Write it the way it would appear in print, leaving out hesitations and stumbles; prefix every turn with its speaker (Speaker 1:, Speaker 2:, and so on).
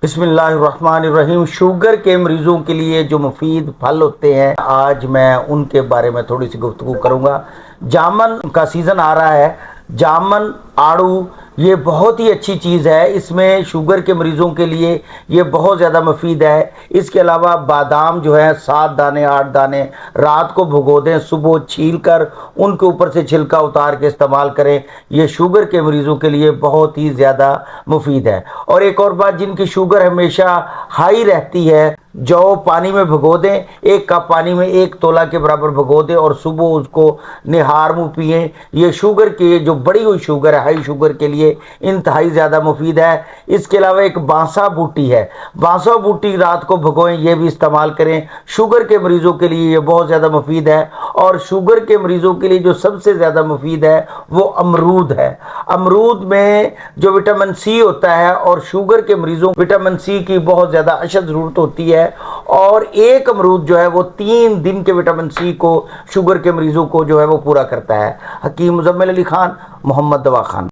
Speaker 1: بسم اللہ الرحمن الرحیم۔ شوگر کے مریضوں کے لیے جو مفید پھل ہوتے ہیں، آج میں ان کے بارے میں تھوڑی سی گفتگو کروں گا۔ جامن کا سیزن آ رہا ہے۔ جامن، آڑو، یہ بہت ہی اچھی چیز ہے۔ اس میں شوگر کے مریضوں کے لیے یہ بہت زیادہ مفید ہے۔ اس کے علاوہ بادام جو ہے 7 دانے 8 دانے رات کو بھگو دیں، صبح چھیل کر ان کے اوپر سے چھلکا اتار کے استعمال کریں۔ یہ شوگر کے مریضوں کے لیے بہت ہی زیادہ مفید ہے۔ اور ایک اور بات، جن کی شوگر ہمیشہ ہائی رہتی ہے، جو پانی میں بھگو دیں، 1 کپ پانی میں 1 تولہ کے برابر بھگو دیں اور صبح اس کو نہار منہ پئیں۔ یہ شوگر کی جو بڑی ہوئی شوگر ہے، ہائی شوگر کے لیے انتہائی زیادہ مفید ہے۔ اس کے علاوہ ایک بانسا بوٹی ہے، بانسا بوٹی رات کو بھگوئیں، یہ بھی استعمال کریں۔ شوگر کے مریضوں کے لیے یہ بہت زیادہ مفید ہے۔ اور شوگر کے مریضوں کے لیے جو سب سے زیادہ مفید ہے وہ امرود ہے۔ امرود میں جو وٹامن سی ہوتا ہے، اور شوگر کے مریضوں وٹامن سی کی بہت زیادہ اشد ضرورت ہوتی ہے، اور ایک امرود جو ہے وہ 3 دن کے وٹامن سی کو شوگر کے مریضوں کو جو ہے وہ پورا کرتا ہے۔ حکیم مزمل علی خان، محمد دوا خان۔